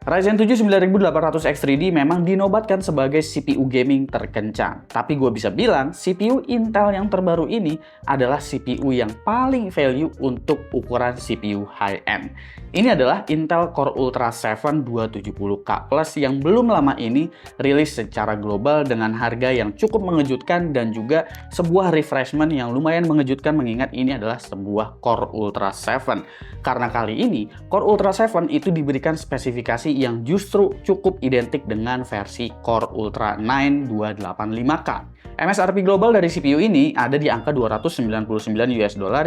Ryzen 7 9800X3D memang dinobatkan sebagai CPU gaming terkencang. Tapi gue bisa bilang, CPU Intel yang terbaru ini adalah CPU yang paling value untuk ukuran CPU high-end. Ini adalah Intel Core Ultra 7 270K Plus yang belum lama ini rilis secara global dengan harga yang cukup mengejutkan dan juga sebuah refreshment yang lumayan mengejutkan mengingat ini adalah sebuah Core Ultra 7. Karena kali ini, Core Ultra 7 itu diberikan spesifikasi yang justru cukup identik dengan versi Core Ultra 9 285K. MSRP global dari CPU ini ada di angka $299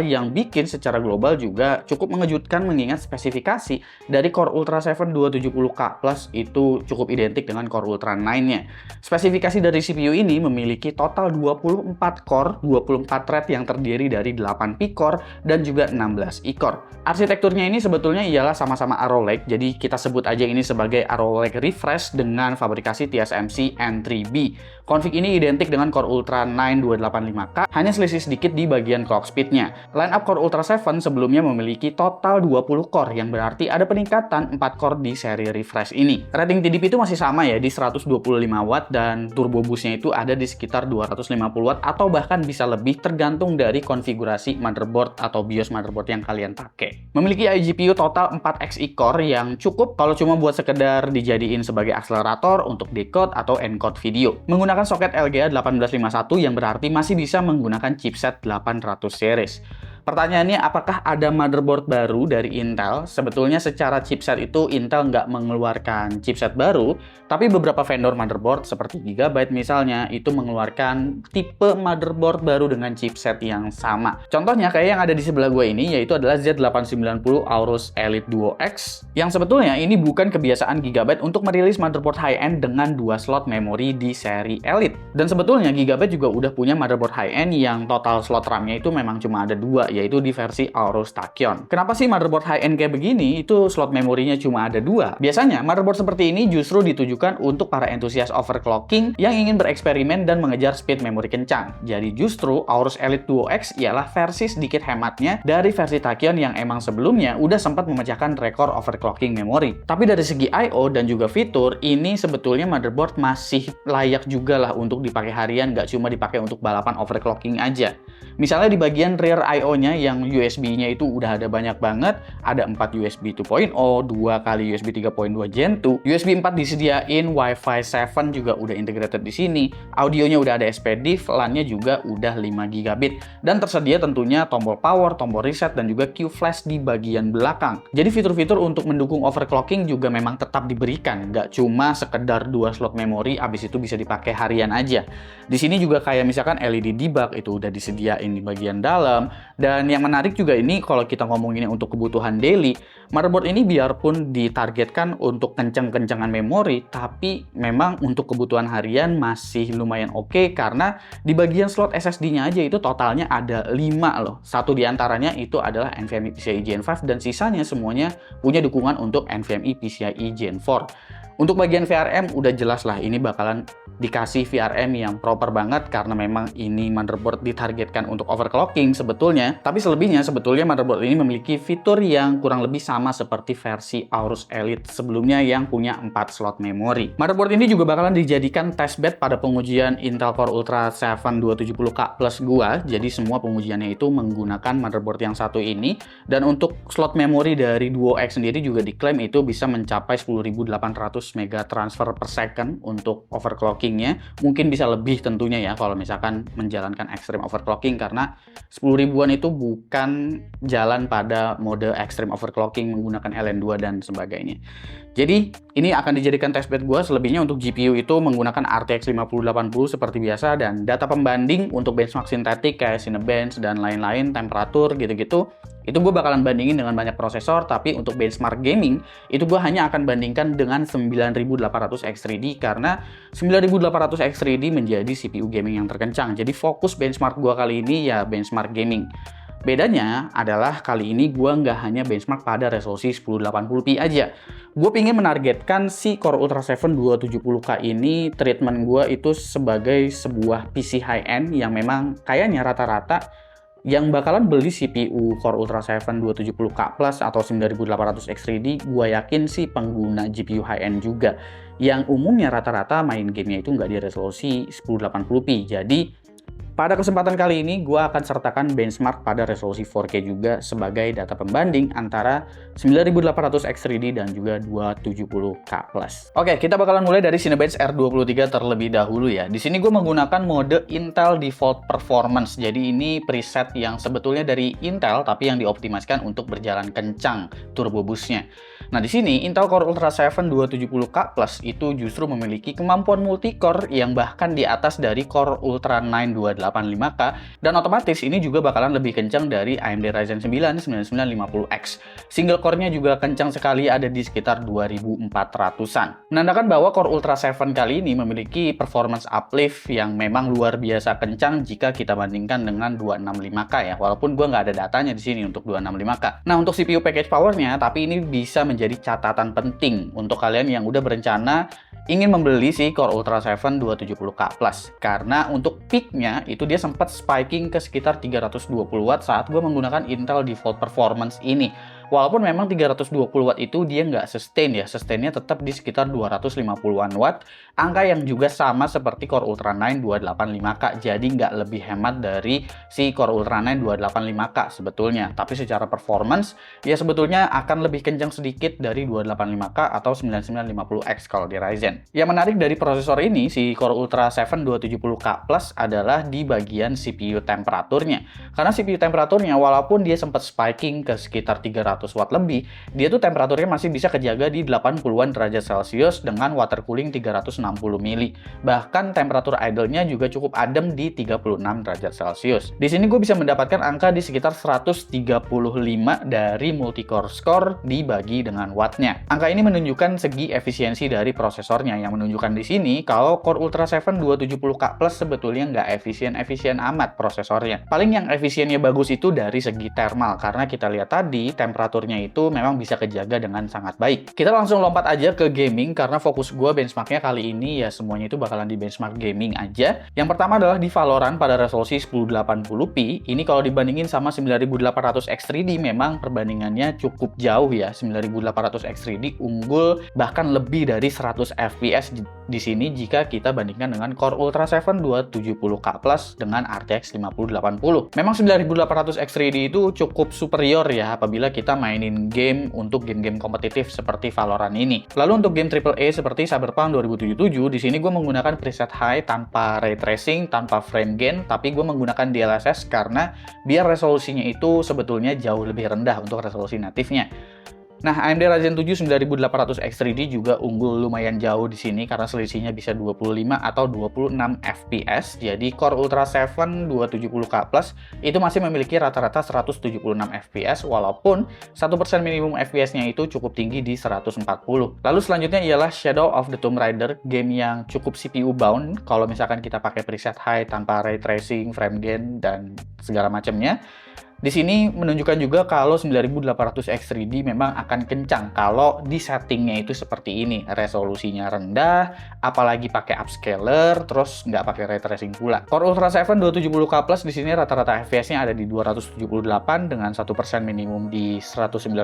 yang bikin secara global juga cukup mengejutkan mengingat spesifikasi dari Core Ultra 7 270K Plus itu cukup identik dengan Core Ultra 9-nya. Spesifikasi dari CPU ini memiliki total 24 core, 24 thread yang terdiri dari 8 P-core dan juga 16 E-core. Arsitekturnya ini sebetulnya ialah sama-sama Arrow Lake, jadi kita sebut aja ini sebagai Arrow Lake Refresh dengan fabrikasi TSMC N3B. Config ini identik dengan Core Ultra 9 285K, hanya selisih sedikit di bagian clock speed-nya. Lineup Core Ultra 7 sebelumnya memiliki total 20 core, yang berarti ada peningkatan 4 core di seri refresh ini. Rating TDP itu masih sama ya, di 125 watt, dan turbo boost-nya itu ada di sekitar 250 watt, atau bahkan bisa lebih tergantung dari konfigurasi motherboard atau BIOS motherboard yang kalian pakai. Memiliki iGPU total 4 Xe core yang cukup kalau cuma buat sekedar dijadiin sebagai akselerator untuk decode atau encode video. Menggunakan soket LGA 1851 yang berarti masih bisa menggunakan chipset 800 series. Pertanyaannya, apakah ada motherboard baru dari Intel? Sebetulnya secara chipset itu Intel nggak mengeluarkan chipset baru, tapi beberapa vendor motherboard seperti Gigabyte misalnya itu mengeluarkan tipe motherboard baru dengan chipset yang sama. Contohnya kayak yang ada di sebelah gue ini, yaitu adalah Z890 Aorus Elite Duo X, yang sebetulnya ini bukan kebiasaan Gigabyte untuk merilis motherboard high-end dengan 2 slot memori di seri Elite. Dan sebetulnya Gigabyte juga udah punya motherboard high-end yang total slot RAM-nya itu memang cuma ada 2, yaitu di versi Aorus Tachyon. Kenapa sih motherboard high-end kayak begini itu slot memorinya cuma ada 2? Biasanya motherboard seperti ini justru ditujukan untuk para entusias overclocking yang ingin bereksperimen dan mengejar speed memori kencang. Jadi justru Aorus Elite Duo X ialah versi sedikit hematnya dari versi Tachyon yang emang sebelumnya udah sempat memecahkan rekor overclocking memori. Tapi dari segi I/O dan juga fitur, ini sebetulnya motherboard masih layak juga lah untuk dipakai harian, nggak cuma dipakai untuk balapan overclocking aja. Misalnya di bagian rear I/O-nya yang USB-nya itu udah ada banyak banget, ada 4 USB 2.0, 2 kali USB 3.2 Gen 2, USB 4 disediain, Wi-Fi 7 juga udah integrated di sini, audionya udah ada SPDIF, LAN-nya juga udah 5 gigabit, dan tersedia tentunya tombol power, tombol reset, dan juga Q-flash di bagian belakang. Jadi fitur-fitur untuk mendukung overclocking juga memang tetap diberikan, nggak cuma sekedar 2 slot memori, abis itu bisa dipakai harian aja. Di sini juga kayak misalkan LED debug itu udah disediain di bagian dalam. Dan yang menarik juga ini kalau kita ngomonginnya untuk kebutuhan daily, motherboard ini biarpun ditargetkan untuk kenceng-kencengan memori, tapi memang untuk kebutuhan harian masih lumayan oke karena di bagian slot SSD-nya aja itu totalnya ada 5 loh. Satu diantaranya itu adalah NVMe PCIe Gen 5 dan sisanya semuanya punya dukungan untuk NVMe PCIe Gen 4. Untuk bagian VRM udah jelas lah ini bakalan dikasih VRM yang proper banget karena memang ini motherboard ditargetkan untuk overclocking sebetulnya. Tapi selebihnya sebetulnya motherboard ini memiliki fitur yang kurang lebih sama seperti versi Aorus Elite sebelumnya yang punya 4 slot memori. Motherboard ini juga bakalan dijadikan testbed pada pengujian Intel Core Ultra 7 270K Plus gua. Jadi semua pengujiannya itu menggunakan motherboard yang satu ini. Dan untuk slot memori dari Duo X sendiri juga diklaim itu bisa mencapai 10.800 mega transfer per second untuk overclockingnya. Mungkin bisa lebih tentunya ya kalau misalkan menjalankan extreme overclocking karena 10 ribuan itu bukan jalan pada mode extreme overclocking menggunakan LN2 dan sebagainya. Jadi ini akan dijadikan testbed gue. Selebihnya untuk GPU itu menggunakan RTX 5080 seperti biasa, dan data pembanding untuk benchmark sintetik kayak Cinebench dan lain-lain, temperatur gitu-gitu, itu gue bakalan bandingin dengan banyak prosesor. Tapi untuk benchmark gaming itu gue hanya akan bandingkan dengan 9800X3D karena 9800X3D menjadi CPU gaming yang terkencang. Jadi fokus benchmark gue kali ini ya benchmark gaming. Bedanya adalah kali ini gue nggak hanya benchmark pada resolusi 1080p aja. Gue pingin menargetkan si Core Ultra 7 270K ini, treatment gue itu sebagai sebuah PC high-end yang memang kayaknya rata-rata Yang bakalan beli CPU Core Ultra 7 270K Plus atau 9800 X3D, gue yakin sih pengguna GPU high-end juga. Yang umumnya rata-rata main gamenya itu nggak di resolusi 1080p. Jadi, pada kesempatan kali ini, gue akan sertakan benchmark pada resolusi 4K juga sebagai data pembanding antara 9800 X3D dan juga 270K+. Oke, kita bakalan mulai dari Cinebench R23 terlebih dahulu ya. Di sini gue menggunakan mode Intel Default Performance. Jadi ini preset yang sebetulnya dari Intel, tapi yang dioptimalkan untuk berjalan kencang turbo boost-nya. Nah, di sini Intel Core Ultra 7 270K Plus itu justru memiliki kemampuan multi-core yang bahkan di atas dari Core Ultra 9 285K, dan otomatis ini juga bakalan lebih kencang dari AMD Ryzen 9 9950X. Single core-nya juga kencang sekali, ada di sekitar 2400-an. Menandakan bahwa Core Ultra 7 kali ini memiliki performance uplift yang memang luar biasa kencang jika kita bandingkan dengan 265K ya, walaupun gue nggak ada datanya di sini untuk 265K. Nah, untuk CPU package power-nya, tapi ini bisa menjadi catatan penting untuk kalian yang udah berencana ingin membeli si Core Ultra 7 270K Plus, karena untuk peak-nya itu dia sempat spiking ke sekitar 320 watt saat gue menggunakan Intel Default Performance ini. Walaupun memang 320 watt itu dia nggak sustain ya, sustainnya tetap di sekitar 250-an watt, angka yang juga sama seperti Core Ultra 9 285K, jadi nggak lebih hemat dari si Core Ultra 9 285K sebetulnya. Tapi secara performance, ya sebetulnya akan lebih kencang sedikit dari 285K atau 9950X kalau di Ryzen. Yang menarik dari prosesor ini, si Core Ultra 7 270K Plus adalah di bagian CPU temperaturnya. Karena CPU temperaturnya, walaupun dia sempat spiking ke sekitar 300 watt lebih, dia tuh temperaturnya masih bisa kejaga di 80-an derajat Celcius dengan water cooling 360 mili. Bahkan temperatur idle-nya juga cukup adem di 36 derajat Celcius. Di sini gue bisa mendapatkan angka di sekitar 135 dari multi-core score dibagi dengan wattnya. Angka ini menunjukkan segi efisiensi dari prosesornya, yang menunjukkan di sini kalau Core Ultra 7 270K Plus sebetulnya nggak efisien-efisien amat prosesornya. Paling yang efisiennya bagus itu dari segi thermal, karena kita lihat tadi temperaturnya itu memang bisa kejaga dengan sangat baik. Kita langsung lompat aja ke gaming, karena fokus gue benchmarknya kali ini ya semuanya itu bakalan di benchmark gaming aja. Yang pertama adalah di Valorant pada resolusi 1080p. Ini kalau dibandingin sama 9800 X3D memang perbandingannya cukup jauh ya. 9800 X3D unggul bahkan lebih dari 100 FPS di sini jika kita bandingkan dengan Core Ultra 7 270K Plus dengan RTX 5080. Memang 9800 X3D itu cukup superior ya apabila kita mainin game untuk game-game kompetitif seperti Valorant ini. Lalu untuk game AAA seperti Cyberpunk 2077, di sini gue menggunakan preset high tanpa ray tracing, tanpa frame gain, tapi gue menggunakan DLSS karena biar resolusinya itu sebetulnya jauh lebih rendah untuk resolusi natifnya. Nah, AMD Ryzen 7 9800 X3D juga unggul lumayan jauh di sini karena selisihnya bisa 25 atau 26 FPS. Jadi Core Ultra 7 270K Plus itu masih memiliki rata-rata 176 FPS walaupun 1% minimum FPS-nya itu cukup tinggi di 140. Lalu selanjutnya ialah Shadow of the Tomb Raider, game yang cukup CPU bound kalau misalkan kita pakai preset high tanpa ray tracing, frame gain dan segala macamnya. Di sini menunjukkan juga kalau 9800 X3D memang akan kencang kalau di settingnya itu seperti ini, resolusinya rendah, apalagi pakai upscaler, terus nggak pakai ray tracing pula. Core Ultra 7 270K Plus di sini rata-rata FPS-nya ada di 278 dengan 1% minimum di 196,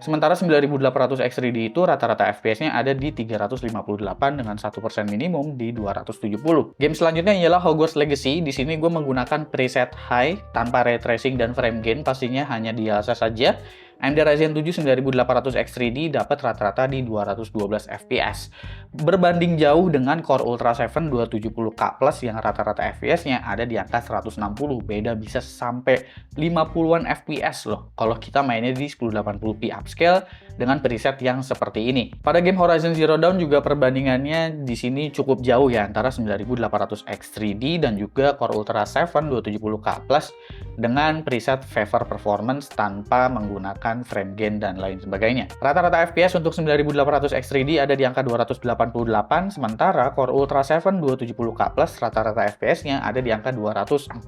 sementara 9800 X3D itu rata-rata FPS-nya ada di 358 dengan 1% minimum di 270. Game selanjutnya ialah Hogwarts Legacy. Di sini gue menggunakan preset high tanpa ray tracing dan frame gain, pastinya hanya DLSS saja. AMD Ryzen 7 9800 X3D dapat rata-rata di 212 FPS. Berbanding jauh dengan Core Ultra 7 270K Plus yang rata-rata FPS-nya ada di angka 160. Beda bisa sampai 50-an FPS loh kalau kita mainnya di 1080p upscale dengan preset yang seperti ini. Pada game Horizon Zero Dawn juga perbandingannya di sini cukup jauh ya antara 9800 X3D dan juga Core Ultra 7 270K Plus dengan preset Favor Performance tanpa menggunakan frame gain dan lain sebagainya. Rata-rata FPS untuk 9800 X3D ada di angka 288, sementara Core Ultra 7 270K Plus rata-rata FPS-nya ada di angka 246.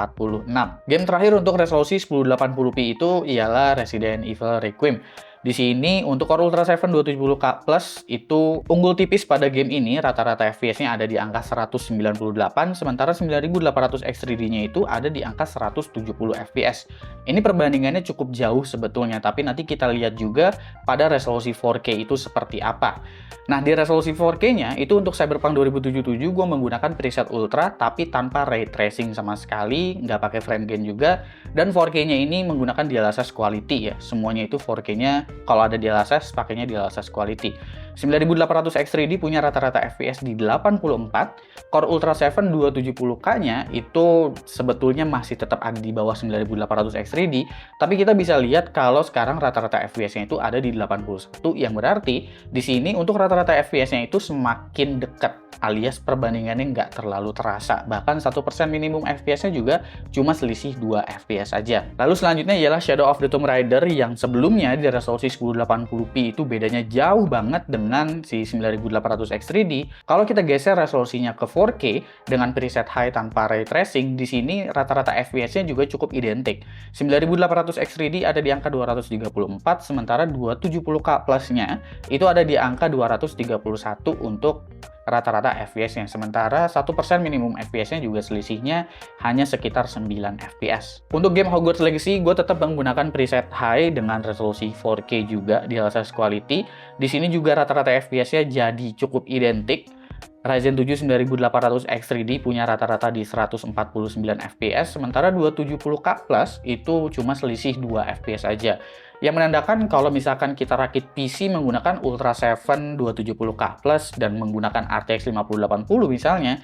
Game terakhir untuk resolusi 1080p itu ialah Resident Evil Requiem. Di sini untuk Core Ultra 7 270K Plus itu unggul tipis pada game ini, rata-rata FPS-nya ada di angka 198, sementara 9800 X3D-nya itu ada di angka 170 FPS. Ini perbandingannya cukup jauh sebetulnya, tapi nanti kita lihat juga pada resolusi 4K itu seperti apa. Nah, di resolusi 4K-nya itu untuk Cyberpunk 2077 gue menggunakan preset Ultra, tapi tanpa ray tracing sama sekali, nggak pakai frame gain juga, dan 4K-nya ini menggunakan DLSS quality ya. Semuanya itu 4K-nya kalau ada DLSS, pakainya DLSS quality. 9800 X3D punya rata-rata FPS di 84, Core Ultra 7 270K-nya itu sebetulnya masih tetap ada di bawah 9800 X3D, tapi kita bisa lihat kalau sekarang rata-rata FPS-nya itu ada di 81, yang berarti di sini untuk rata-rata FPS-nya itu semakin dekat, alias perbandingannya nggak terlalu terasa. Bahkan 1% minimum FPS-nya juga cuma selisih 2 FPS aja. Lalu selanjutnya ialah Shadow of the Tomb Raider yang sebelumnya di resolusi 1080p itu bedanya jauh banget dengan si 9800 X3D. Kalau kita geser resolusinya ke 4K dengan preset high tanpa ray tracing, di sini rata-rata FPS-nya juga cukup identik. 9800 X3D ada di angka 234, sementara 270K Plus-nya itu ada di angka 231 untuk rata-rata FPS-nya. Sementara 1% minimum FPS-nya juga selisihnya hanya sekitar 9 FPS. Untuk game Hogwarts Legacy, gue tetap menggunakan preset high dengan resolusi 4K juga di DLSS quality. Di sini juga rata-rata FPS-nya jadi cukup identik. Ryzen 7 9800 X3D punya rata-rata di 149 FPS, sementara 270K Plus itu cuma selisih 2 FPS aja. Yang menandakan kalau misalkan kita rakit PC menggunakan Ultra 7 270K Plus dan menggunakan RTX 5080 misalnya,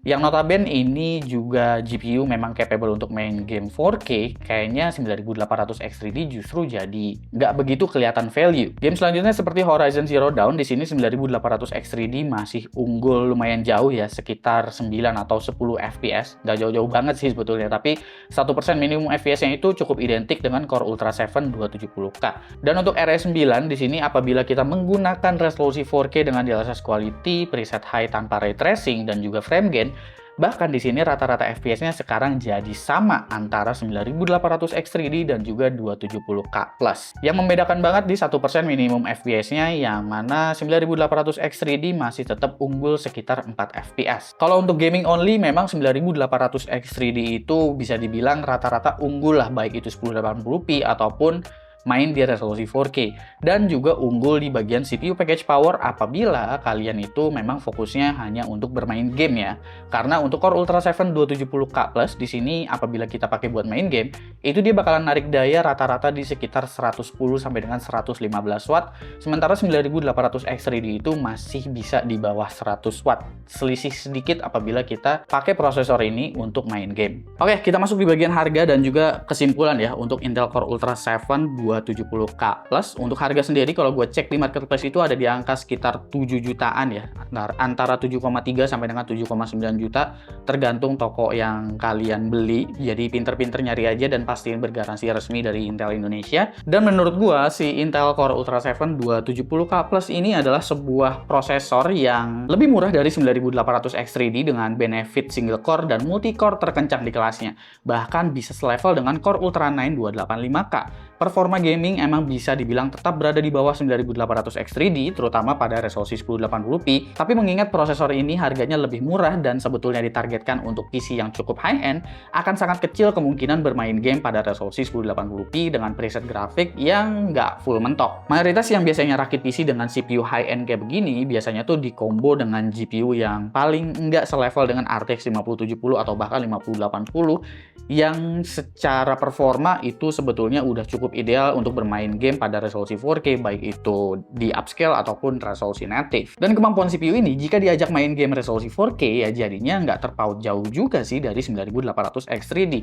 yang notabene ini juga GPU memang capable untuk main game 4K, kayaknya 9800 X3D justru jadi nggak begitu kelihatan value. Game selanjutnya seperti Horizon Zero Dawn, di sini 9800 X3D masih unggul lumayan jauh ya, sekitar 9 atau 10 FPS. Nggak jauh-jauh banget sih sebetulnya, tapi 1% minimum FPS-nya itu cukup identik dengan Core Ultra 7 270K. Dan untuk RS9 di sini apabila kita menggunakan resolusi 4K dengan DLSS quality, preset high tanpa ray tracing dan juga frame gain, bahkan di sini rata-rata FPS-nya sekarang jadi sama antara 9800 X3D dan juga 270K Plus. Yang membedakan banget di 1% minimum FPS-nya, yang mana 9800 X3D masih tetap unggul sekitar 4 FPS. Kalau untuk gaming only, memang 9800 X3D itu bisa dibilang rata-rata unggul lah, baik itu 1080p ataupun main di resolusi 4K, dan juga unggul di bagian CPU package power apabila kalian itu memang fokusnya hanya untuk bermain game ya. Karena untuk Core Ultra 7 270K Plus di sini apabila kita pakai buat main game, itu dia bakalan narik daya rata-rata di sekitar 110 sampai dengan 115 watt, sementara 9800 X3D itu masih bisa di bawah 100 watt. Selisih sedikit apabila kita pakai prosesor ini untuk main game. Oke, kita masuk di bagian harga dan juga kesimpulan ya untuk Intel Core Ultra 7 270K Plus. Untuk harga sendiri kalau gue cek di marketplace itu ada di angka sekitar 7 jutaan ya, antara 7,3 sampai dengan 7,9 juta tergantung toko yang kalian beli. Jadi pinter-pinter nyari aja dan pastiin bergaransi resmi dari Intel Indonesia. Dan menurut gue si Intel Core Ultra 7 270K Plus ini adalah sebuah prosesor yang lebih murah dari 9800 X3D dengan benefit single core dan multi core terkencang di kelasnya. Bahkan bisa selevel dengan Core Ultra 9 285K. Performa gaming emang bisa dibilang tetap berada di bawah 9800 X3D, terutama pada resolusi 1080p, tapi mengingat prosesor ini harganya lebih murah dan sebetulnya ditargetkan untuk PC yang cukup high-end, akan sangat kecil kemungkinan bermain game pada resolusi 1080p dengan preset grafik yang nggak full mentok. Mayoritas yang biasanya rakit PC dengan CPU high-end kayak begini, biasanya tuh dikombo dengan GPU yang paling nggak selevel dengan RTX 5070 atau bahkan 5080, yang secara performa itu sebetulnya udah cukup ideal untuk bermain game pada resolusi 4K, baik itu di upscale ataupun resolusi native. Dan kemampuan CPU ini jika diajak main game resolusi 4K ya jadinya nggak terpaut jauh juga sih dari 9800 X3D.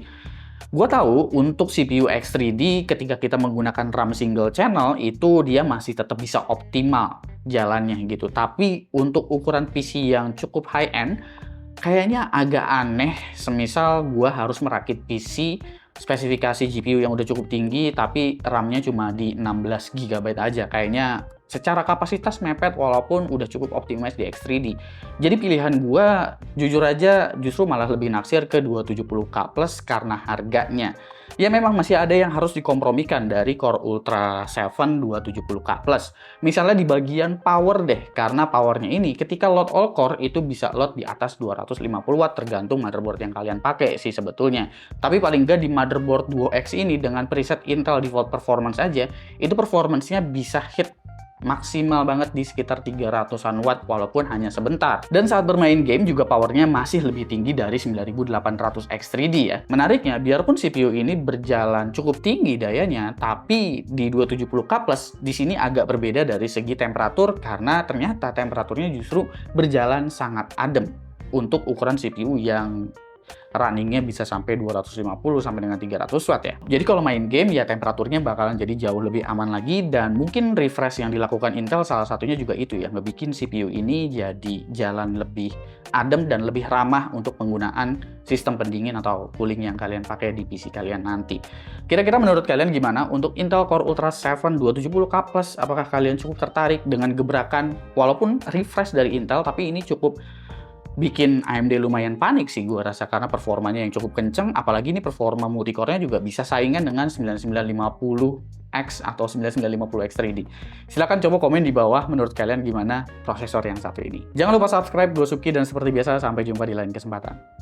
Gue tahu untuk CPU X3D ketika kita menggunakan RAM single channel itu dia masih tetap bisa optimal jalannya gitu. Tapi untuk ukuran PC yang cukup high-end kayaknya agak aneh semisal gue harus merakit PC spesifikasi GPU yang udah cukup tinggi tapi RAM-nya cuma di 16 GB aja. Kayaknya secara kapasitas mepet walaupun udah cukup optimize di X3D. Jadi pilihan gua jujur aja justru malah lebih naksir ke 270K Plus karena harganya. Ya memang masih ada yang harus dikompromikan dari Core Ultra 7 270K Plus. Misalnya di bagian power deh, karena powernya ini ketika load all core itu bisa load di atas 250 watt tergantung motherboard yang kalian pakai sih sebetulnya. Tapi paling nggak di motherboard Duo X ini dengan preset Intel Default Performance aja, itu performance-nya bisa hit maksimal banget di sekitar 300-an watt walaupun hanya sebentar. Dan saat bermain game juga powernya masih lebih tinggi dari 9800 X3D ya. Menariknya, biarpun CPU ini berjalan cukup tinggi dayanya, tapi di 270K Plus di sini agak berbeda dari segi temperatur karena ternyata temperaturnya justru berjalan sangat adem untuk ukuran CPU yang runningnya bisa sampai 250 sampai dengan 300 watt ya. Jadi kalau main game ya temperaturnya bakalan jadi jauh lebih aman lagi, dan mungkin refresh yang dilakukan Intel salah satunya juga itu ya, ngebikin CPU ini jadi jalan lebih adem dan lebih ramah untuk penggunaan sistem pendingin atau cooling yang kalian pakai di PC kalian nanti. Kira-kira menurut kalian gimana untuk Intel Core Ultra 7 270K Plus? Apakah kalian cukup tertarik dengan gebrakan walaupun refresh dari Intel, tapi ini cukup bikin AMD lumayan panik sih gue rasa karena performanya yang cukup kenceng, apalagi ini performa multicore-nya juga bisa saingan dengan 9950X atau 9950 X3D. Silahkan coba komen di bawah menurut kalian gimana prosesor yang satu ini. Jangan lupa subscribe, gue Suki, dan seperti biasa sampai jumpa di lain kesempatan.